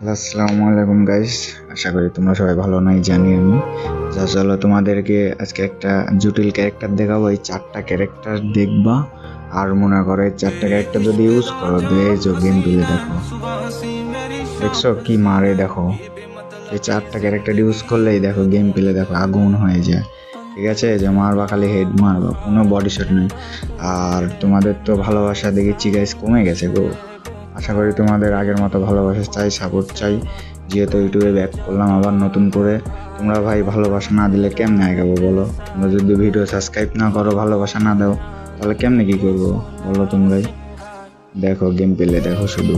আসসালামু আলাইকুম গাইস, আশা করি তোমরা সবাই ভালো নাই জানি আমি। চলো তোমাদেরকে আজকে একটা জটিল ক্যারেক্টার দেখাবো। এই 4টা ক্যারেক্টার দেখবা, আর মনে করো এই 4টা ক্যারেক্টার যদি ইউজ করো এই যে গেম প্লে দেখো, দেখছো কি মারে দেখো। এই 4টা ক্যারেক্টার ইউজ করলেই দেখো গেম প্লে দেখো আগুন হয়ে যায়। ঠিক আছে, যে মারবা খালি হেড মারবা, কোনো বডি শট নেই। আর তোমাদের তো ভালোবাসা দেখেছি গাইস কমে গেছে গো। আশা করি তোমাদের আগের মতো ভালোবাসা চাই, সাপোর্ট চাই। যেহেতু ইউটিউবে ব্যাক করলাম আবার নতুন করে, তোমরা ভাই ভালোবাসা না দিলে কেমনে আগাবো বলো? তোমরা যদি ভিডিও সাবস্ক্রাইব না করো, ভালোবাসা না দাও, তাহলে কেমনে কি করবো বলো তোমরাই? দেখো গেম প্লে দেখো শুধু।